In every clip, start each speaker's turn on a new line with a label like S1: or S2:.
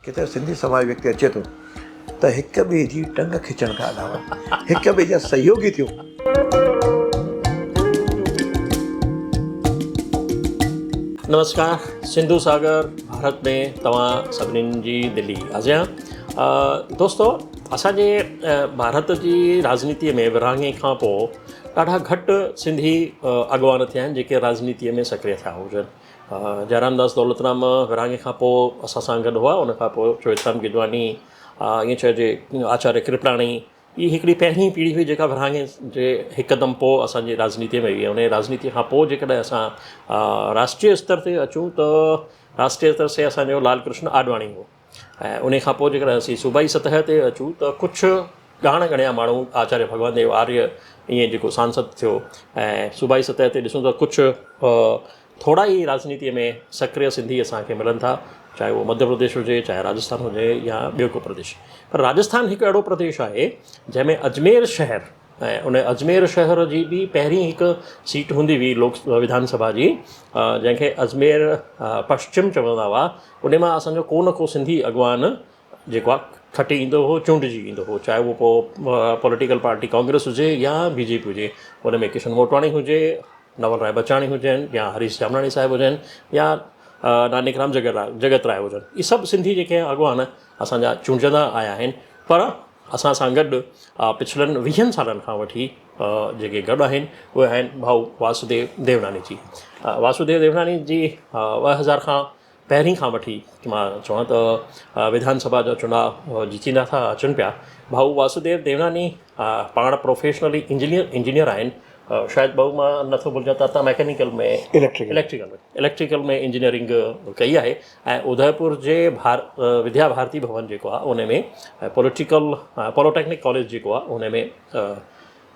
S1: किथे सिंधी समाज व्यक्ति अचे थो त हिक ॿिए जी टंग खिचण खां अलावा हिक ॿिए जा सहयोगी थियो।
S2: नमस्कार, सिंधु सागर भारत में तव्हां सभिनीनि जी दिली आज़ियां। दोस्तो, असांजे भारत जी राजनीतिअ में विरहाङे खां पोइ ॾाढा घटि सिंधी अॻवान थिया आहिनि जेके राजनीतिअ में सक्रिय थिया हुजनि। जयरामदास दौलतराम विरहाङे खां पोइ असां सां गॾु हुआ, उन खां पोइ चोइथराम गिदवानी, ईअं चइजे आचार्य कृपलाणी, ही हिकिड़ी पहिरीं पीढ़ी हुई जेका विरहाङे जे हिकदमि पोइ असांजी राजनीतिअ में हुई। उन राजनीति खां पोइ जेकॾहिं असां राष्ट्रीय स्तर ते अचूं त राष्ट्रीय स्तर ते असांजो लाल कृष्ण आडवाणी हो, ऐं उन खां पोइ जेकॾहिं असीं सूबाई सतह ते अचूं त कुझु ॻाण ॻणिया माण्हू, आचार्य भगवान देव आर्य ईअं जेको सांसद थियो, ऐं सूबाई सतह ते ॾिसूं त कुझु थोरा ई राजनीतिअ में सक्रिय सिंधी असांखे मिलनि था, चाहे उहो मध्य प्रदेश हुजे, चाहे राजस्थान हुजे या ॿियो को प्रदेश। पर राजस्थान हिकु अहिड़ो प्रदेश आहे जंहिंमें अजमेर शहर, ऐं उन अजमेर शहर जी बि पहिरीं हिकु सीट हूंदी हुई विधानसभा जी, जंहिंखे अजमेर पश्चिम चवंदा हुआ। उन मां असांजो को न को सिंधी अॻवान जेको आहे खटी ईंदो हो, चूंडिजी ईंदो हो, चाहे उहो पोइ पॉलिटिकल पार्टी कांग्रेस हुजे या बीजेपी हुजे। उन में किशन मोटवाणी हुजे, नवल राय बचाणी हुजनि, या हरीश जामनाणी साहिब हुजनि, या नानकराम जगत राय हुजनि। इहे सभु सिंधी जेके अॻवान असांजा चूंडजंदा आया आहिनि। पर असां सां गॾु पिछलनि 20 सालनि खां वठी जेके गॾु आहिनि उहे आहिनि भाऊ वासुदेव देवनानी जी। वासुदेव देवनानी जी 2000 खां पहिरीं खां वठी मां चवां त विधानसभा जा चुनाव जीतींदा था अचनि पिया। भाऊ वासुदेव देवनानी पाण प्रोफेशनली इंजीनियर आहिनि। शायदि भाऊ मां नथो भुलिजां त तव्हां मैकेनिकल में इलेक्ट्रिकल में इंजीनियरिंग कई आहे, ऐं उदयपुर जे विद्या भारती भवन जेको आहे उन में पॉलिटेक्निक कॉलेज जेको आहे उन में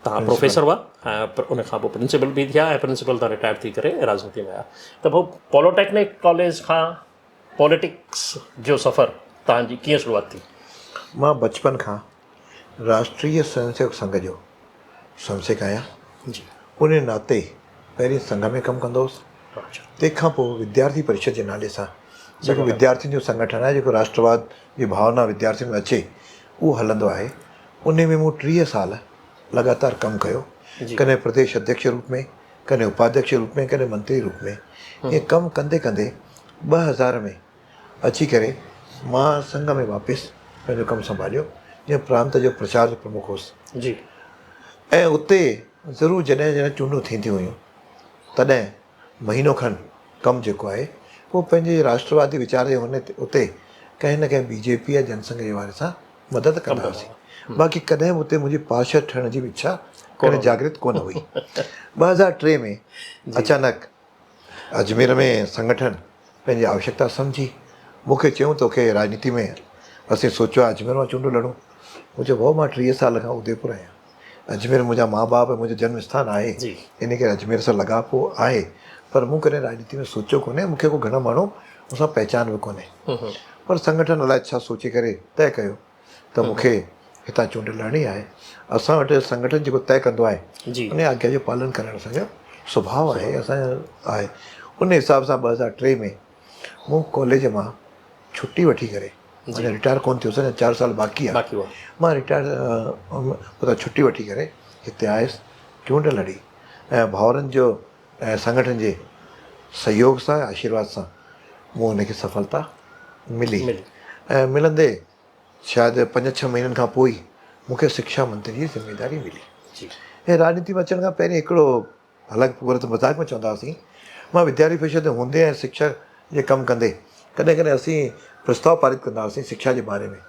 S2: तव्हां प्रोफेसर हुआ, ऐं उन खां पोइ प्रिंसिपल बि थिया, ऐं प्रिंसिपल तां रिटायर थी करे राजनीति में आया। त भाऊ पॉलिटेक्निक कॉलेज खां पॉलिटिक्स जो सफ़र तव्हांजी कीअं शुरूआति थी?
S1: मां बचपन खां राष्ट्रीय स्वयंसेवक संघ जो संसेक आहियां
S2: जी।
S1: उन नाते पहिरीं संघ में कमु कंदो हुउसि, तंहिंखां पोइ विद्यार्थी परिषद जे नाले सां जेको विद्यार्थियुनि जो संगठन आहे, जेको राष्ट्रवाद जी भावना विद्यार्थियुनि में अचे उहो हलंदो आहे। उन में मूं 30 साल लगातार कमु कयो, कॾहिं प्रदेश अध्यक्ष रूप में, कॾहिं उपाध्यक्ष रूप में, कॾहिं मंत्री रूप में। ईअं कमु कंदे कंदे 2000 में अची करे मां संघ में वापसि पंहिंजो कमु संभालियो, जीअं प्रांत जो प्रचार प्रमुख हुउसि
S2: जी।
S1: ऐं उते ज़रूरु जॾहिं चूंडूं थींदियूं हुयूं तॾहिं महीनो खनि कमु जेको आहे उहो पंहिंजे राष्ट्रवादी वीचार जे उते कंहिं न कंहिं बीजेपी या जनसंघ जे वारे सां मदद कंदा हुआसीं। बाक़ी कॾहिं बि उते मुंहिंजी पार्षद ठहिण जी बि इच्छा कॾहिं जागृत कोन हुई। 2003 में अचानक अजमेर में संगठन पंहिंजी आवश्यकता सम्झी मूंखे चयूं तोखे राजनीति में असीं सोचियो आहे अजमेर मां चूंडूं लड़ूं। मूं चयो भाऊ मां 30 साल खां उदयपुर आहियां, अजमेर मुंहिंजा माउ बाप मुंहिंजो जन्म स्थान आहे, इन करे अजमेर सां लॻापो आहे, पर मूं कॾहिं राजनीति में सोचियो कोन्हे, मूंखे को घणो माण्हू मूंसां पहचान बि कोन्हे। पर संगठन अलाए छा सोचे करे तय कयो त मूंखे हितां चूंड लड़णी आहे। असां वटि संगठन जेको तय कंदो आहे उन आज्ञा जो पालन करणु असांजो स्वभाव आहे, असांजो आहे। उन हिसाब सां 2003 में मूं कॉलेज मां छुटी वठी करे, अञा रिटायर कोन थियो, 4 साल बाक़ी आहे, मां रिटायर उतां छुटी वठी करे हिते आयुसि, चूंड लड़ी, ऐं भाउरनि जो ऐं संगठन जे सहयोग सां, आशीर्वाद सां मूं हुनखे सफलता मिली। ऐं मिलंदे शायदि 5-6 महीननि खां पोइ मूंखे शिक्षा मंत्री जी ज़िम्मेदारी मिली। ऐं राजनीति में अचण खां पहिरीं हिकिड़ो अलॻि पूरे मज़ाक में चवंदा हुआसीं, मां विद्यार्थी परिषद में हूंदे ऐं शिक्षा जे कमु कंदे कॾहिं कॾहिं असीं प्रस्ताव पारित कंदा हुआसीं शिक्षा जे बारे में,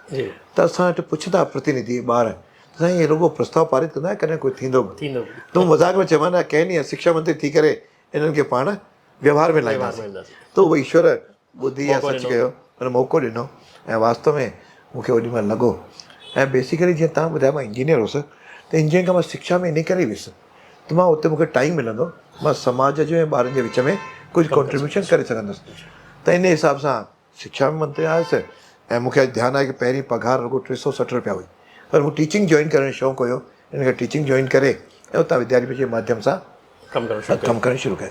S1: त असां वटि पुछंदा प्रतिनिधि ॿार, साईं हे रुगो प्रस्ताव पारित कंदा कॾहिं कोई थींदो बि? त मज़ाक में चवंदा कंहिं ॾींहुं शिक्षा मंत्री थी करे इन्हनि खे पाण व्यवहार में लाईंदासीं। त उहो ईश्वर ॿुधी या सच कयो, हुन मौक़ो ॾिनो, ऐं वास्तव में मूंखे ओॾी महिल लॻो। ऐं बेसिकली जीअं तव्हां ॿुधायो मां इंजीनियर हुउसि, त इंजीनियर खां मां शिक्षा में इन करे वियुसि त मां उते मूंखे टाइम मिलंदो, मां समाज जो ऐं ॿारनि जे विच में कुझु कॉन्ट्रीब्यूशन करे सघंदुसि। त इन हिसाब सां शिक्षा मंत्री आयुसि, ऐं मूंखे ध्यानु आहे की पहिरीं पघार रुगो 360 रुपया हुई, पर मूं टीचिंग जॉइन करण जो शौक़ु हुयो, इन करे टीचिंग जॉइन करे ऐं उतां विद्यार्थी जे माध्यम सां कमु करणु शुरू कयो।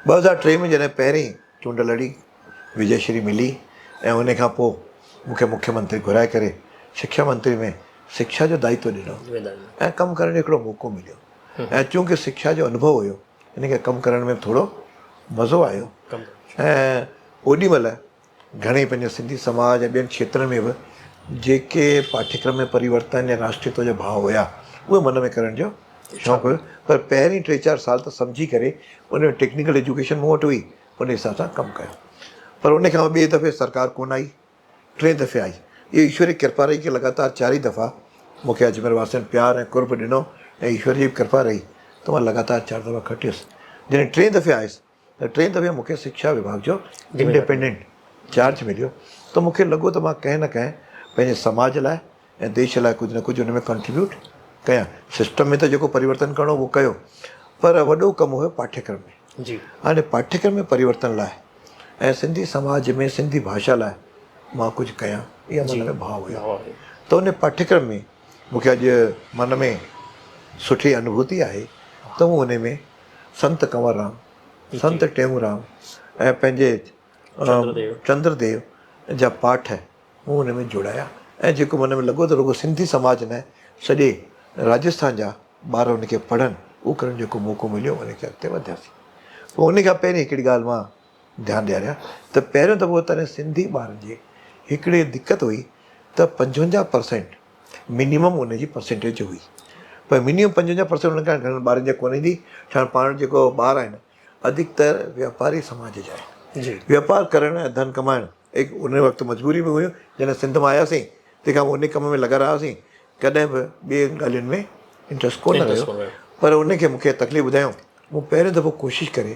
S1: 2003 में जॾहिं पहिरीं चूंड लड़ी, विजयश्री मिली, ऐं उन खां पोइ मूंखे मुख्यमंत्री घुराए करे शिक्षा मंत्री में शिक्षा जो दायित्व ॾिनो ऐं कमु करण जो हिकिड़ो मौक़ो मिलियो ऐं चूंकि शिक्षा जो अनुभव हुयो इन खे कमु करण में थोरो मज़ो आयो ऐं ओॾीमहिल घणेई पंहिंजे सिंधी समाज ऐं ॿियनि क्षेत्रनि में बि जेके पाठ्यक्रम में परिवर्तन या राष्ट्रीयता जो भाव हुया उहे मन में करण जो शौक़ु हुयो पर पहिरीं 3-4 साल त सम्झी करे उन में टेक्निकल एजुकेशन मूं वटि हुई उन हिसाब सां कमु कयो पर उन खां ॿिए दफ़े सरकार कोन आई 3 दफ़े आई इहो ईश्वरी कृपा रही कि लगातार 4 दफ़ा मूंखे अजमेर वासियुनि प्यार ऐं कुर्ब ॾिनो ऐं ईश्वर जी कृपा रही त मां लगातार 4 दफ़ा खटियुसि जॾहिं 3 दफ़े आयुसि त 3 दफ़े मूंखे शिक्षा विभाग जो इंडिपेंडेंट चार्ज मिलियो त मूंखे लॻो त मां कंहिं न कंहिं पंहिंजे समाज लाइ ऐं देश लाइ कुझु न कुझु हुन में कंट्रीब्यूट कयां सिस्टम में त जेको परिवर्तन करिणो उहो कयो पर वॾो कमु हुयो पाठ्यक्रम में
S2: जी
S1: हाणे पाठ्यक्रम में परिवर्तन लाइ ऐं सिंधी समाज में सिंधी भाषा लाइ मां कुझु कयां इहा मन में भाव हुयो त उन पाठ्यक्रम में मूंखे अॼु मन में सुठी अनुभूति आहे त मूं उन में संत कंवरराम संत टेऊंराम ऐं पंहिंजे चंद्रदेव जा पाठ मूं हुन में जोड़ाया ऐं जेको मन में लॻो त रुॻो सिंधी समाज न सॼे राजस्थान जा ॿार उनखे पढ़नि उहो करण जेको मौक़ो मिलियो उनखे अॻिते वधियासीं पोइ उन खां पहिरीं हिकिड़ी ॻाल्हि मां ध्यानु ॾियारियां त पहिरियों दफ़ो तॾहिं सिंधी ॿारनि जी हिकिड़ी दिक़त हुई त 55% मिनिमम उनजी परसेंटेज हुई पर मिनिमम 55% उन खां घणनि ॿारनि जा कोन ईंदी छा पाण जेको ॿार आहिनि अधिकतर वापारी समाज जा आहिनि वापारु करणु ऐं धन कमाइणु हिकु उन वक़्तु मजबूरी बि हुयूं जॾहिं सिंध मां आयासीं तंहिंखां पोइ उन कम में लॻा रहियासीं कॾहिं बि ॿिए ॻाल्हियुनि में इंट्रस्ट कोन रहियो पर उनखे मूंखे तकलीफ़ ॿुधायूं मूं पहिरियों दफ़ो कोशिशि करे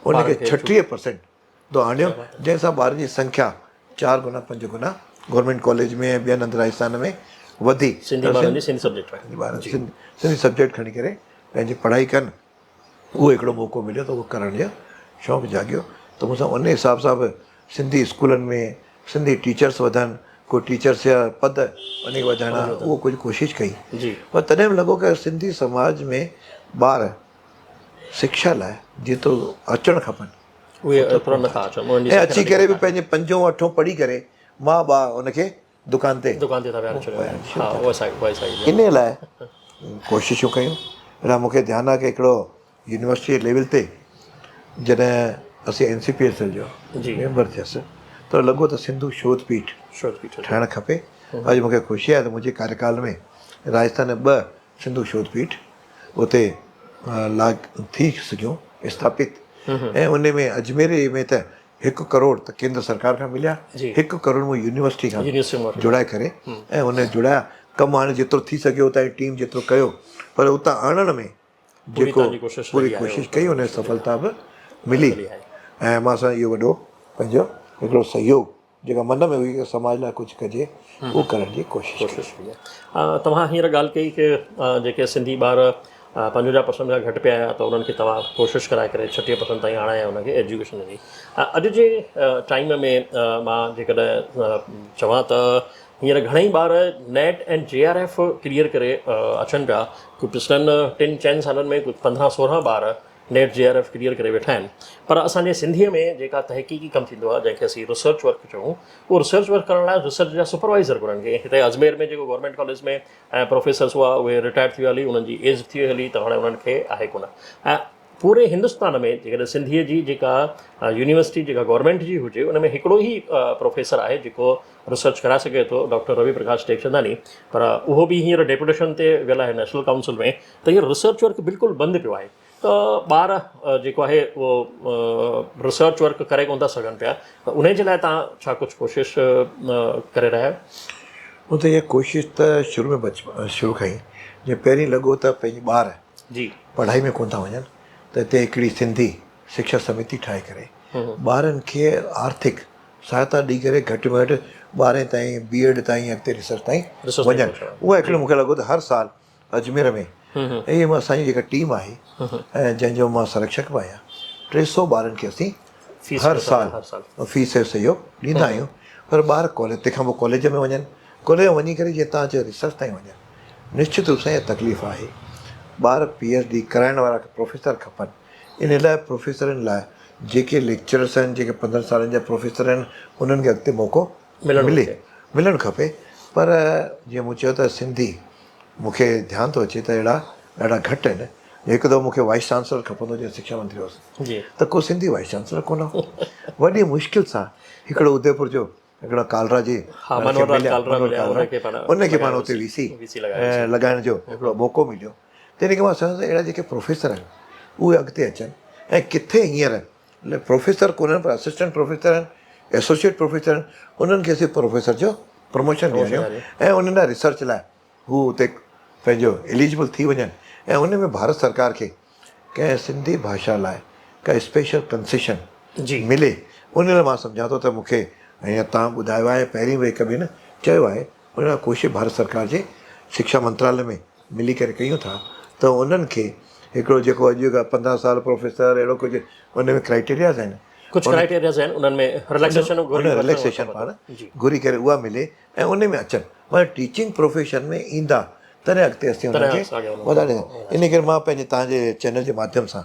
S1: उनखे 36% तो आणियो जंहिंसां ॿारनि जी संख्या 4 गुना 5 गुना गवर्नमेंट कॉलेज में ॿियनि हंधि राजस्थान में वधी सिंधी सब्जेक्ट खणी करे पंहिंजी पढ़ाई कनि उहो हिकिड़ो मौक़ो मिलियो त उहो करण जो शौक़ु जाॻियो त मूंसां उन हिसाब सां बि सिंधी स्कूलनि में सिंधी टीचर्स वधनि को टीचर्स जा पद उनखे वधाइणा उहो कुझु कोशिशि कई पर तॾहिं बि लॻो की सिंधी समाज में ॿार शिक्षा लाइ जेतिरो अचणु खपनि ऐं अची करे बि पंहिंजे 5ों 8ों पढ़ी करे मां उनखे दुकान ते इन लाइ कोशिशूं कयूं अहिड़ा मूंखे ध्यानु आहे की हिकिड़ो यूनिवर्सिटी लेवल ते जॾहिं असीं NCPSL जो मेंबर थियसि त लॻो त सिंधु शोधपीठ ठाहिणु खपे अॼु मूंखे ख़ुशी आहे त मुंहिंजे कार्यकाल में राजस्थान में 2 सिंधु शोधपीठ उते थी सघियूं स्थापित ऐं उन में अजमेर में त 1 करोड़ त केंद्र सरकार खां मिलिया 1 करोड़ मूं यूनिवर्सिटी खां जुड़ाए करे ऐं उन जुड़ाया कमु हाणे जेतिरो थी सघियो उतां जी टीम जेतिरो कयो पर उतां आणण में जेको पूरी कोशिशि कई उन सफलता बि मिली ऐं मां सां इहो वॾो पंहिंजो हिकिड़ो सहयोग जेका मन में हुई की समाज लाइ कुझु कजे उहो करण जी कोशिशि कई
S2: तव्हां हींअर ॻाल्हि कई की जेके सिंधी ॿार 55% खां घटि पिया आया त उन्हनि खे तव्हां कोशिशि कराए करे 60% ताईं आणाया उनखे एजुकेशन ॾिनी अॼु जे टाइम में मां जेकॾहिं चवां त हींअर घणेई ॿार नेट ऐं JRF क्लियर करे अचनि पिया कुझु पिछलनि 3-4 सालनि में कुझु 15-16 ॿार नेट JRF क्लियर करे वेठा आहिनि पर असांजे सिंधीअ में जेका तहक़ीक़ी कमु थींदो आहे जंहिंखे असीं रिसर्च वर्क चऊं उहो रिसर्च वर्क करण लाइ रिसर्च जा सुपरवाइज़र घुरनि खे हिते अजमेर में जेको गवर्नमेंट कॉलेज में ऐं प्रोफेसर्स हुआ उहे रिटायर थी विया हली उन्हनि जी एज थी हली त हाणे उन्हनि खे आहे कोन ऐं पूरे हिंदुस्तान में जेकॾहिं सिंधीअ जी जेका यूनिवर्सिटी जेका गवर्नमेंट जी हुजे उन में हिकिड़ो ई प्रोफेसर आहे जेको रिसर्च कराए सघे थो डॉक्टर रवि प्रकाश टेकचंदानी पर उहो बि हींअर डेपुटेशन ते वियल आहे नेशनल काउंसिल में त हींअर रिसर्च वर्क बिल्कुलु बंदि पियो आहे त ॿार जेको आहे उहो रिसर्च वर्क करे कोन था सघनि पिया त उन जे लाइ तव्हां छा कुझु कोशिशि करे रहिया आहियो
S1: उहो त इहा कोशिशि त शुरू में शुरू कई जीअं पहिरीं लॻो त पंहिंजी ॿार
S2: जी
S1: पढ़ाई में कोन था वञनि त हिते हिकिड़ी सिंधी शिक्षा समिति ठाहे करे ॿारनि खे आर्थिक सहायता ॾेई करे घटि में घटि 12 ताईं B.Ed ताईं अॻिते रिसर्च ताईं वञनि उहा हिकिड़ो मूंखे लॻो त हर साल अजमेर में इहे मां असांजी जेका टीम आहे ऐं जंहिंजो मां संरक्षक बि आहियां 300 ॿारनि खे असीं हर साल फीस जो सहयोग ॾींदा आहियूं पर ॿार कॉलेज तंहिंखां पोइ कॉलेज में वञनि कॉलेज में वञी करे जीअं तव्हां चयो रिसर्च ताईं वञनि निश्चित रूप सां इहा तकलीफ़ आहे ॿार PhD कराइण वारा प्रोफेसर खपनि इन लाइ प्रोफेसरनि लाइ जेके लेक्चरर्स आहिनि जेके 15 सालनि जा प्रोफेसर आहिनि उन्हनि खे अॻिते मौक़ो मिले मिलणु खपे। पर जीअं मूं चयो त सिंधी मूंखे ध्यानु थो अचे त अहिड़ा ॾाढा घटि आहिनि। हिकु दफ़ो मूंखे वाइस चांसलर खपंदो जीअं शिक्षा मंत्री हुउसि
S2: जी
S1: त को सिंधी वाइस चांसलर कोन हो। वॾी मुश्किल सां हिकिड़ो उदयपुर जो हिकिड़ो कालरा जी
S2: हा, मनोहर कालरा मिलिया,
S1: उनखे पाण हुते वीसी लॻाइण जो हिकिड़ो मौक़ो मिलियो। तॾहिं खां मां सम्झां अहिड़ा जेके प्रोफेसर आहिनि उहे अॻिते अचनि ऐं किथे हींअर प्रोफेसर कोन्हनि पर असिस्टेंट प्रोफेसर आहिनि, एसोसिएट प्रोफेसर आहिनि, उन्हनि खे असीं प्रोफेसर जो प्रमोशन ॾियणो ऐं उन्हनि लाइ रिसर्च लाइ हू हुते पंहिंजो एलिजिबल थी वञनि ऐं उन में भारत सरकार खे कंहिं सिंधी भाषा लाइ का स्पेशल कंसेशन
S2: जी
S1: मिले। उन लाइ मां सम्झां थो त मूंखे हीअं तव्हां ॿुधायो आहे पहिरीं बि हिकु बि न चयो आहे, उन लाइ कोशिशि भारत सरकार जे शिक्षा मंत्रालय में मिली करे कयूं था त उन्हनि खे हिकिड़ो जेको अॼु खां 15 साल प्रोफेसर अहिड़ो कुझु उन में क्राइटेरियाज़ आहिनि,
S2: कुझु क्राइटेरियाज़ आहिनि उन्हनि में
S1: रिलैक्सेशन पाण घुरी करे उहा मिले ऐं उन में अचनि मतिलबु टीचिंग प्रोफेशन में ईंदा तॾहिं अॻिते असीं हुनखे वधारे। इन करे मां पंहिंजे तव्हांजे चैनल जे माध्यम सां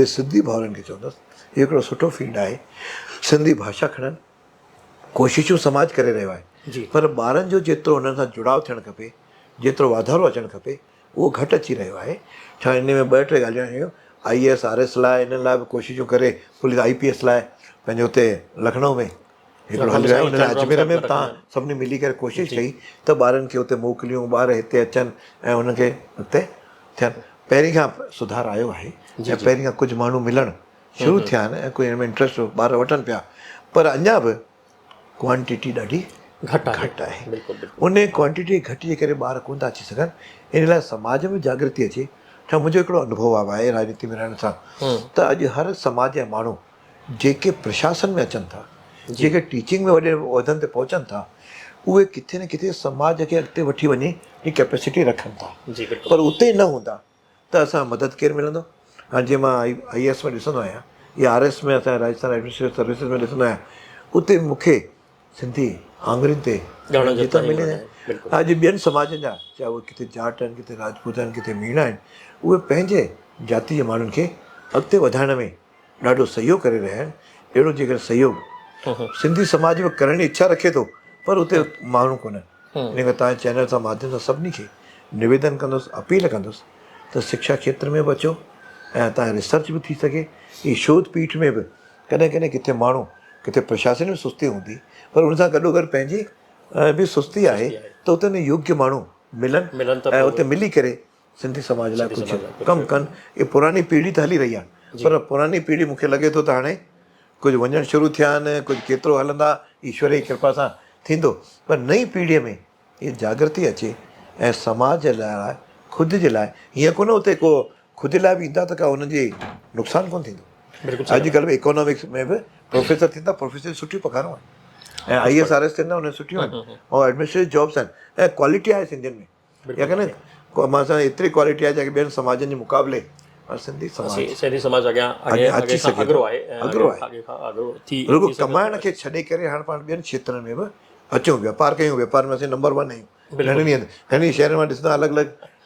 S1: सिंधी भाउरनि खे चवंदुसि हिकिड़ो सुठो फील्ड आहे, सिंधी भाषा खणनि, कोशिशूं समाज करे रहियो आहे पर ॿारनि जो जेतिरो हुननि सां जुड़ाव थियणु खपे, जेतिरो वाधारो अचणु खपे उहो घटि अची रहियो आहे। छा इन में 2-3 ॻाल्हियूं आहियूं, IAS RS लाइ इन्हनि लाइ बि कोशिशूं करे, पुलिस IPS लाइ पंहिंजो हुते लखनऊ में हिकिड़ो हली रहियो, उन लाइ अजमेर में बि तव्हां सभिनी मिली करे कोशिशि कई त ॿारनि खे हुते मोकिलियूं, ॿार हिते अचनि ऐं उनखे हुते थियनि। पहिरीं खां सुधार आयो आहे ऐं पहिरीं खां कुझु माण्हू मिलणु शुरू थिया आहिनि ऐं कोई हिन में इंट्रस्ट ॿार वठनि पिया, पर अञा बि क्वांटिटी ॾाढी घटि आहे। उन क्वांटिटी घटि जे करे ॿार कोन था अची सघनि। इन लाइ समाज में जागृति अचे। छा मुंहिंजो हिकिड़ो अनुभव आहे राजनीति में रहण सां त अॼु हर समाज जा माण्हू जेके प्रशासन में अचनि था, जेके टीचिंग में वॾे उहिदनि ते पहुचनि था, उहे किथे न किथे समाज खे अॻिते वठी वञे जी कैपेसिटी रखनि था, पर उते न हूंदा त असां मदद केरु मिलंदो। हाणे जीअं मां IAS में ॾिसंदो आहियां या RS में असांजे राजस्थान एडमिनिस्ट्रेटिव सर्विसिस में ॾिसंदो आहियां, उते मूंखे सिंधी आङुरियुनि ते जीत मिले। अॼु ॿियनि समाजनि जा चाहे उहे किथे जाट आहिनि, किथे राजपूत आहिनि, किथे मीणा आहिनि, उहे पंहिंजे जाति जे माण्हुनि खे अॻिते वधाइण में ॾाढो सहयोग करे रहिया आहिनि। अहिड़ो जेकर सहयोग सिंधी समाज में करण जी इच्छा रखे थो पर उते माण्हू कोन्हनि। इन करे तव्हांजे चैनल सां माध्यम सां सभिनी खे निवेदन कंदुसि, अपील कंदुसि त शिक्षा खेत्र में बि अचो ऐं तव्हांजो रिसर्च बि थी सघे। ही शोध पीठ में बि कॾहिं कॾहिं किथे माण्हू किथे प्रशासन में सुस्ती हूंदी पर हुन सां गॾोगॾु पंहिंजी बि सुस्ती आहे त उते न योग्य माण्हू मिलनि ऐं उते मिली करे सिंधी समाज लाइ कुझु कमु कनि। इहे पुरानी पीढ़ी त हली रही आहे पर पुरानी पीढ़ी मूंखे लॻे थो त हाणे कुझु वञणु शुरू थिया आहिनि, कुझु केतिरो हलंदा ईश्वर जी कृपा सां थींदो, पर नई पीढ़ीअ में इहा जागृति अचे ऐं समाज लाइ ख़ुदि जे लाइ हीअं कोन उते को ख़ुदि लाइ बि ईंदा त का हुनजी नुक़सानु कोन्ह थींदो। अॼुकल्ह बि इकोनॉमिक्स में बि प्रोफेसर थींदा, प्रोफेसर सुठियूं पघारूं आहिनि ऐं IAS RS थींदा उन सुठियूं आहिनि ऐं एडमिनिस्ट्रेटिव जॉब्स आहिनि ऐं क्वालिटी आहे सिंधियुनि में। या न मां सां एतिरी क्वालिटी आहे जेके ॿियनि समाजनि जे मुक़ाबले सिंधी
S2: समाज
S1: अची सघे रुगो कमाइण खे छॾे करे हाणे पाण ॿियनि क्षेत्रनि में बि अचूं, वापारु कयूं। वापार में असीं नंबर 1 आहियूं। घणी शहरनि मां ॾिसंदा अलॻि अलॻि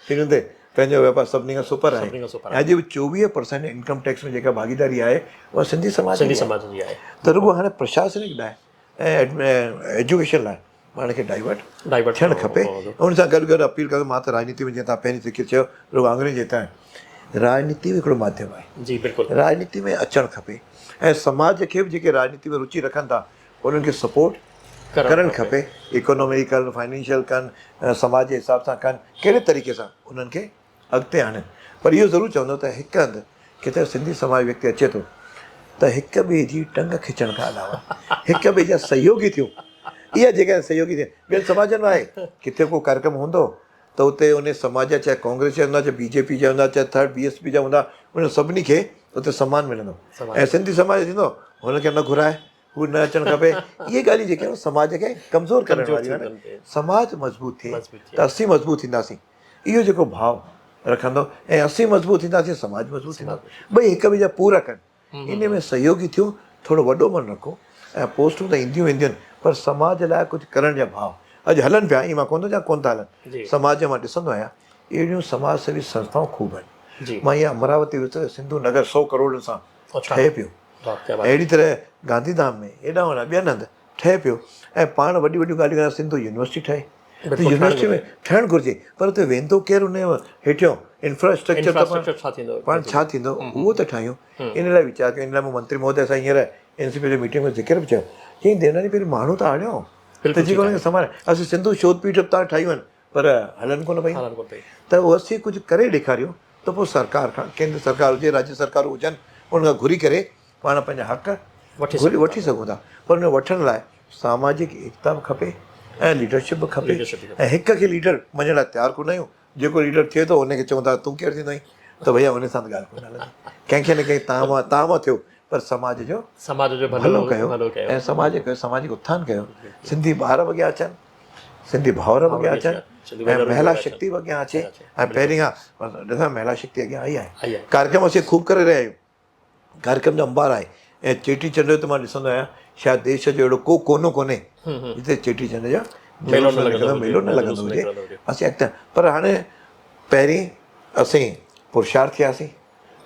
S1: शयुनि ते पंहिंजो वापारु सभिनी खां सुपर आहे। ऐं अॼु बि 24% इनकम टैक्स में जेका भागीदारी आहे उहा सिंधी समाज जी आहे। त रुगो हाणे प्रशासनिक लाइ ऐं एजुकेशन लाइ पाण खे डाइवर्ट थियणु खपे। उन सां गॾु गॾु अपील कंदो मां त राजनीति में जीअं तव्हां पहिरीं सिखी चयो रुगो आङुरियुनि जे हितां राजनीति बि हिकिड़ो माध्यम आहे।
S2: जी बिल्कुलु,
S1: राजनीति में अचणु खपे ऐं समाज खे बि जेके राजनीति में रुचि रखनि था उन्हनि खे सपोर्ट करणु खपे। इकोनॉमिकल फाइनेंशियल कनि, समाज जे हिसाब सां कनि, कहिड़े तरीक़े सां उन्हनि खे अॻिते आणनि। पर इहो ज़रूरु चवंदो त हिकु हंधि किथे सिंधी समाज व्यक्ति अचे थो त हिक ॿिए जी टंग खिचण खां अलावा हिक ॿिए जा सहयोगी थियूं। इहा जेका सहयोगी थिए ॿियनि समाजनि में आहे, किथे को कार्यक्रम हूंदो त उते उन समाज जा चाहे कांग्रेस जा हूंदा, चाहे BJP जा हूंदा, चाहे थर्ड BSP जा हूंदा, उन सभिनी खे उते सम्मान मिलंदो। ऐं सिंधी समाज थींदो हुनखे न घुराए, हू न अचणु खपे। इहे ॻाल्हियूं जेके आहिनि समाज खे कमज़ोर करण वारियूं आहिनि। समाज मज़बूत थिए त असीं मज़बूत थींदासीं, इहो जेको भाव रखंदो ऐं असीं मज़बूत थींदासीं समाज मज़बूत थींदो। ॿई हिक ॿिए जा पूरक आहिनि। इन में सहयोगी थियूं, थोरो वॾो मन रखो ऐं पोस्टूं त ईंदियूं वेंदियूं आहिनि पर समाज लाइ कुझु करण जा भाव अॼु हलनि पिया। ईअं मां कोन थो चवां कोन था हलनि। समाज मां ॾिसंदो आहियां अहिड़ियूं समाज सेवी संस्थाऊं ख़ूब आहिनि। मां ईअं अमरावती विच सिंधु नगर 100 करोड़ सां ठहे पियो। अहिड़ी तरह गांधीधाम में हेॾा होॾा ॿियनि हंधि ठहे पियो ऐं पाण वॾियूं वॾियूं ॻाल्हियूं कयूं सिंधु यूनिवर्सिटी ठहे त यूनिवर्सिटी में ठहणु घुरिजे पर उते वेंदो केरु उन हेठियों इंफ्रास्ट्रक्चर त
S2: इंफ्रास्ट्रक्चर छा थींदो
S1: पाण छा थींदो उहो त ठाहियूं इन लाइ वीचार कयूं इन लाइ मूं मंत्री महोदय सां हींअर एनसीपी जी मीटिंग में ज़िक्र बि चयो चई देवनानी पहिरीं माण्हू त आणियो त जेको हुनखे संभाले असीं सिंधु शोधपीठ तव्हां ठाहियूं आहिनि पर हलनि कोन पई त उहो असीं कुझु करे ॾेखारियूं त पोइ सरकार खां केंद्र सरकार हुजे राज्य सरकार हुजनि उनखां घुरी करे पाण पंहिंजा हक़ वठी सघूं था पर उन वठण लाइ सामाजिक एकता बि खपे ऐं लीडरशिप बि खपे ऐं हिक खे लीडर मञण लाइ तयारु कोन आहियूं जेको लीडर थिए थो उनखे चवंदा तूं केरु थींदो आहीं त भैया उन सां त ॻाल्हि कोन हलंदी कंहिंखे न कंहिं तव्हां मां थियो पर समाज जो भलो कयो ऐं सामाजिक उत्थान कयो सिंधी ॿार बि अॻियां अचनि सिंधी भाउर बि अॻियां अचनि ऐं महिला शक्ति बि अॻियां अचे ऐं पहिरीं खां ॾिसां महिला शक्ति अॻियां आई आहे कार्यक्रम असीं ख़ूब करे रहिया आहियूं कार्यक्रम जो अंबार आहे ऐं चेटीचंड जो त मां ॾिसंदो आहियां शायदि देश जो अहिड़ो को कोनो कोन्हे जिते चेटीचंड जा मेलो न लॻंदो हुजे असीं अॻिते पर हाणे पहिरीं असीं पुरुषार्थ थियासीं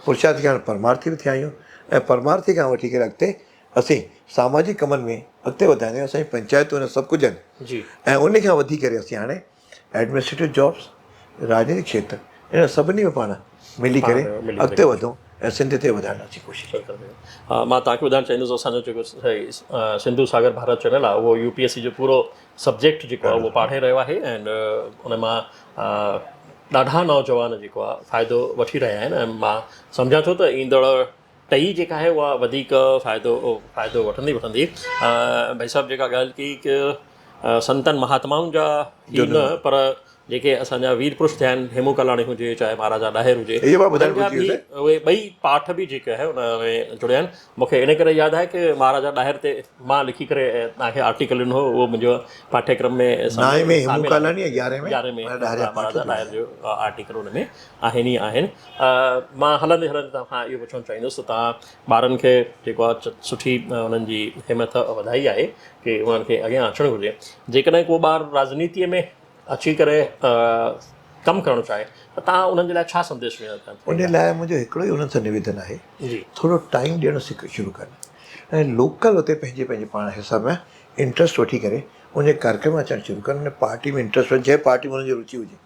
S1: पुरुषार्थ थी हाणे परमार्थी बि थिया आहियूं ऐं परमार्थी खां वठी करे अॻिते असीं सामाजिक कमनि में अॻिते वधाईंदा आहियूं असांजी पंचायतूं आहिनि सभु कुझु आहिनि ऐं उन खां वधी करे असीं हाणे एडमिनिस्ट्रेटिव जॉब्स राजनीतिक क्षेत्र इन सभिनी में पाण मिली करे अॻिते वधूं ऐं सिंध ते वधाइण जी कोशिशि
S2: कयूं मां तव्हांखे ॿुधाइणु चाहींदुसि असांजो जेको सिंधु सागर भारत चैनल आहे उहो UPSC जो पूरो सब्जेक्ट जेको आहे उहो पाढ़े रहियो आहे ऐं उन मां ॾाढा नौजवान जेको आहे फ़ाइदो वठी रहिया आहिनि ऐं मां सम्झां थो त ईंदड़ टई जेका आहे उहा वधीक फ़ाइदो वठंदी भाई साहिबु जेका ॻाल्हि कई की संतनि महात्माउनि जा ई न पर जेके असांजा वीर पुरुष थिया आहिनि हेमू कालाणी हुजे चाहे महाराजा ॾाहिर हुजे उहे ॿई पाठ बि जेके आहे उन में जुड़िया आहिनि मूंखे इन करे यादि आहे की महाराजा ॾाहिर ते मां लिखी करे तव्हांखे आर्टिकल ॾिनो उहो मुंहिंजो पाठ्यक्रम में महाराजा ॾाहिर जो आर्टिकल हुन में आहिनि ई आहिनि मां हलंदे तव्हांखां इहो पुछणु चाहींदुसि त तव्हां ॿारनि खे जेको आहे सुठी उन्हनि जी हिमत वधाई आहे की उन्हनि खे अॻियां अचणु घुरिजे जेकॾहिं को ॿारु राजनीतिअ में अची करे कमु करणु चाहे त तव्हां उन्हनि जे लाइ छा संदेश ॾियणु चाहियो
S1: उन लाइ मुंहिंजो हिकिड़ो ई उन्हनि सां निवेदन आहे थोरो टाइम ॾियणु शुरू कनि ऐं लोकल उते पंहिंजे पाण हिसाब में इंट्रस्ट वठी करे उन कार्यक्रम अचणु शुरू कनि उन पार्टी में इंट्रस्ट वठि जंहिं पार्टी में उन्हनि जी रुचि हुजे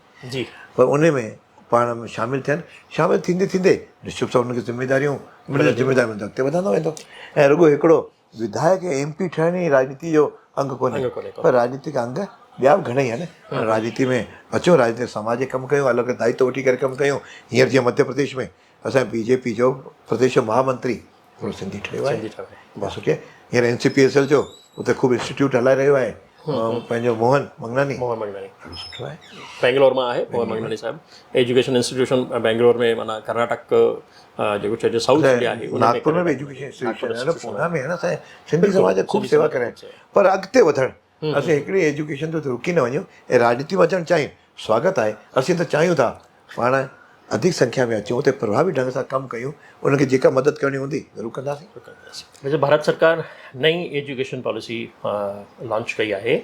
S1: पर उन में पाण शामिलु थियनि शामिलु थींदे निश्चित सां उनखे ज़िम्मेदारियूं ज़िम्मेदारी में अॻिते वधंदो वेंदो ऐं रुॻो हिकिड़ो विधायक MP ठहिण ई राजनीति जो अंग कोन्हे पर राजनीतिक अंग ॿिया बि घणेई आहिनि राजनीति में अचो राजनीति सामाजिक कमु कयूं अलॻि दायित्व वठी करे कमु कयूं हींअर जीअं मध्य प्रदेश में असांजे BJP जो प्रदेश जो महामंत्री थोरो सिंधी ठहियो आहे बसि सुठे हींअर NCPSL जो उते ख़ूब इंस्टीट्यूट हलाए रहियो आहे पंहिंजो मोहन मंगनानी ॾाढो सुठो आहे
S2: बेंगलोर मां आहे मोहन मंगनानी साहिबु एजुकेशन इंस्टीट्यूशन बेंगलोर में माना कर्नाटक जेको चइजे साउथ इंडिया आहे
S1: नागपुर में बि एजुकेशन इंस्टीट्यूशन पूना में आहे न असांजे सिंधी समाज ख़ूब सेवा करे पर अॻिते वधणु असीं हिकिड़ी एजुकेशन ते रुकी न वञूं ऐं राजनीति में अचणु चाहियूं स्वागत आहे असीं त चाहियूं था पाण अधिक संख्या में अचूं उते प्रभावी ढंग सां कमु कयूं उनखे जेका मदद करणी हूंदी ज़रूरु कंदासीं
S2: वैसे भारत सरकार नई एजुकेशन पॉलिसी लॉन्च कई आहे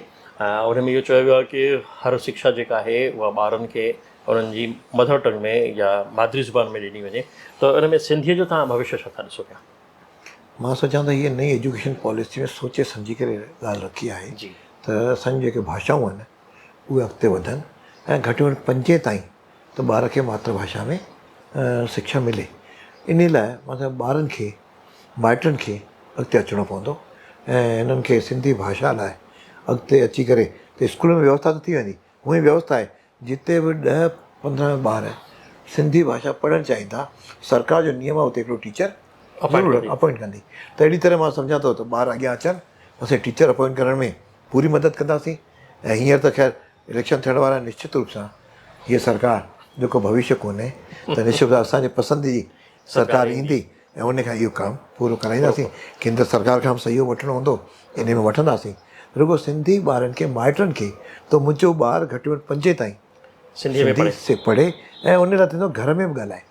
S2: उन में इहो चयो वियो आहे की हर शिक्षा जेका आहे उहा ॿारनि खे उन्हनि जी मदर टंग में या माद्री ज़ुबान में ॾिनी वञे त उन में सिंधीअ जो तव्हां भविष्य छा था ॾिसो पिया
S1: मां सोचां थो हीअ नई एजुकेशन पॉलिसी में सोचे सम्झी करे ॻाल्हि रखी आहे त असांजी जेके भाषाऊं आहिनि उहे अॻिते वधनि ऐं घटि में घटि 5 ताईं त ॿार खे मातृभाषा में शिक्षा मिले इन लाइ मतिलबु ॿारनि खे माइटनि खे अॻिते अचिणो पवंदो ऐं हिननि खे सिंधी भाषा लाइ अॻिते अची करे त स्कूल में व्यवस्था त थी वेंदी हूअं ई व्यवस्था आहे जिते बि 10-15 ॿार सिंधी भाषा पढ़णु चाहिनि था सरकार जो नियम आहे उते हिकिड़ो टीचर अपॉइंट कंदी त अहिड़ी तरह मां सम्झां थो त ॿार अॻियां अचनि असां टीचर अपॉइंट करण में पूरी मदद कंदासीं ऐं हींअर त ख़ैर इलेक्शन थियण वारा निश्चित रूप सां हीअ सरकार जेको भविष्य कोन्हे त निश्चित सां असांजे पसंदि जी सरकार ईंदी ऐं उन खां इहो कमु पूरो कराईंदासीं केंद्र सरकार खां बि सहयोग वठिणो हूंदो इन में वठंदासीं रुॻो सिंधी ॿारनि खे माइटनि खे त मुंहिंजो ॿारु घटि में घटि 5 ताईं सिंधी पढ़े ऐं उन लाइ थींदो घर में बि ॻाल्हाए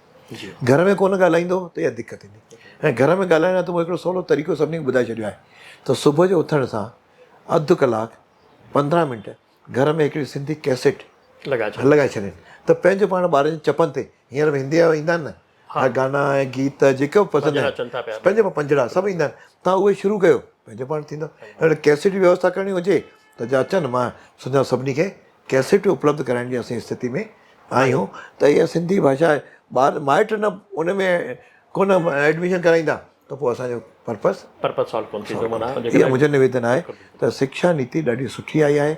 S1: घर में कोन ॻाल्हाईंदो त इहा दिक़त ईंदी ऐं घर में ॻाल्हाइण लाइ त मूं हिकिड़ो सवलो तरीक़ो सभिनी खे ॿुधाए छॾियो आहे त सुबुह जो उथण सां अधु कलाकु 15 मिंट घर में हिकिड़ी सिंधी कैसेट लॻाए छॾनि त पंहिंजो पाण ॿारनि जी चपनि ते हींअर हिंदीअ जा ईंदा आहिनि न गाना ऐं गीत जेके बि पसंदि आहिनि पंहिंजे पंजड़ा सभु ईंदा आहिनि तव्हां उहे शुरू कयो पंहिंजो पाण थींदो। हाणे कैसेट जी व्यवस्था करणी हुजे त जा अचनि, मां सम्झा सभिनी खे कैसेट उपलब्ध कराइण जी असीं स्थिति में आहियूं त इहा सिंधी भाषा ॿार माइट न उन में कोन एडमिशन कराईंदा त पोइ असांजो पर्पज़
S2: सॉल्व कोन थींदो माना
S1: इहा मुंहिंजो निवेदन आहे त शिक्षा नीति ॾाढी सुठी आई आहे।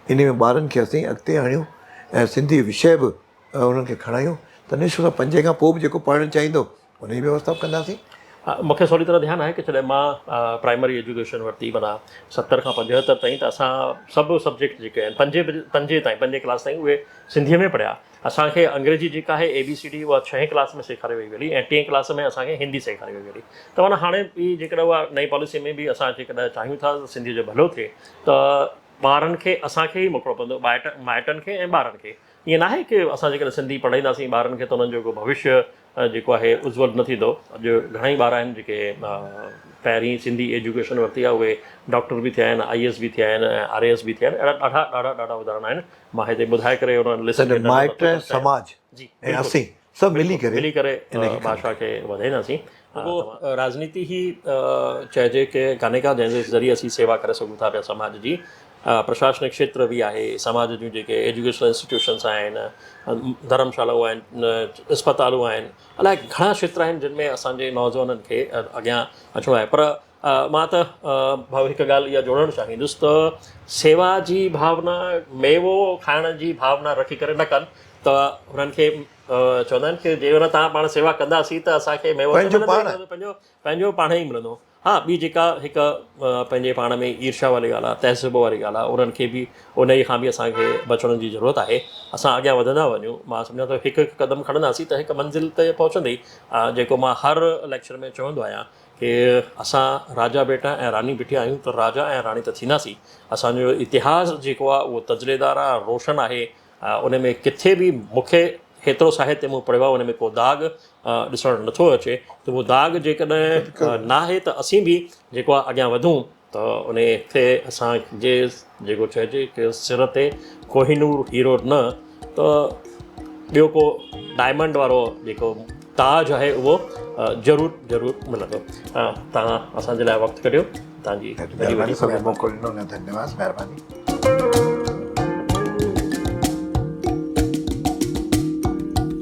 S1: इन में ॿारनि खे असीं अॻिते आणियूं ऐं सिंधी विषय बि उन्हनि खे खणायूं त निश्चित 5 खां पोइ बि जेको पढ़णु चाहींदो उन जी व्यवस्था बि कंदासीं।
S2: मूंखे सवली तरह ध्यानु आहे कि जॾहिं मां प्राइमरी एजुकेशन वरिती माना 70 खां 75 ताईं, त असां सभु सब्जेक्ट जेके आहिनि 5 क्लास ताईं उहे सिंधीअ में पढ़िया। असांखे अंग्रेजी जेका आहे ABCD उहा 6 क्लास में सेखारे वई वेली ऐं 10 क्लास में असांखे हिंदी सेखारे वई वेली। त माना हाणे बि जेकॾहिं उहा नई पॉलिसी में बि असां जेकॾहिं चाहियूं था सिंधी जो भलो थिए त ॿारनि खे असांखे ई मोकिलिणो पवंदो, माइटनि खे ऐं ॿारनि खे। ईअं न आहे कि असां जेकॾहिं सिंधी पढ़ाईंदासीं ॿारनि खे त उन्हनि जो को भविष्य जेको आहे उज्जवल न थींदो। अॼु घणेई ॿार आहिनि जेके पहिरीं सिंधी एजुकेशन वरिती आहे, उहे डॉक्टर बि थिया आहिनि, IAS बि थिया आहिनि, RAS बि थिया आहिनि। अहिड़ा ॾाढा उदाहरण आहिनि। मां हिते ॿुधाए करे उन्हनि लिस्ट
S1: माइट समाज
S2: जी
S1: ऐं असीं सभु मिली करे
S2: भाषा खे वधाईंदासीं। उहो राजनीति ई चइजे कि कान्हे का जंहिंजे ज़रिए असीं सेवा करे सघूं था पिया समाज जी। प्रशासनिक क्षेत्र बि आहे, समाज जूं जेके एजुकेशनल इंस्टीट्यूशन्स आहिनि, धर्मशालाऊं आहिनि, अस्पतालूं आहिनि, अलाए घणा क्षेत्र आहिनि जिन में असांजे नौजवाननि खे अॻियां अचिणो आहे। पर मां त भाऊ हिकु ॻाल्हि इहा जोड़णु चाहींदुसि त सेवा जी भावना, मेवो खाइण जी भावना रखी करे न कनि त हुननि खे चवंदा आहिनि कि जेकर तव्हां पाण सेवा कंदासीं त असांखे मेवो पंहिंजो पाण ई मिलंदो। हा, ॿी जेका हिकु पंहिंजे पाण में ईर्ष्या वारी ॻाल्हि आहे, तहज़ुब वारी ॻाल्हि आहे, उन्हनि खे बि उन ई खां बि असांखे बचण जी ज़रूरत आहे। असां अॻियां वधंदा वञूं, मां सम्झां थो हिकु क़दम खणंदासीं त हिकु मंज़िल ते पहुचंदी। जेको मां हर लेक्चर में चवंदो आहियां कि असां राजा बेटा ऐं रानी बिटिया आहियूं त राजा ऐं रानी त थींदासीं। असांजो इतिहास जेको आहे उहो तजरेदार आहे, रोशन आहे। उन में किथे बि मूंखे हेतिरो साहित्य मूं पढ़ियो आहे उन में को दाग़ ॾिसणु नथो अचे। त उहो दाग़ जेकॾहिं न आहे त असीं बि जेको आहे अॻियां वधूं त उन खे असांजे जेको चइजे कि सिर ते कोहिनूर हीरो न त ॿियो को डायमंड वारो जेको ताज आहे उहो ज़रूरु मिलंदो। तव्हां असांजे लाइ वक़्तु कढियो, तव्हांजी
S1: धन्यवाद।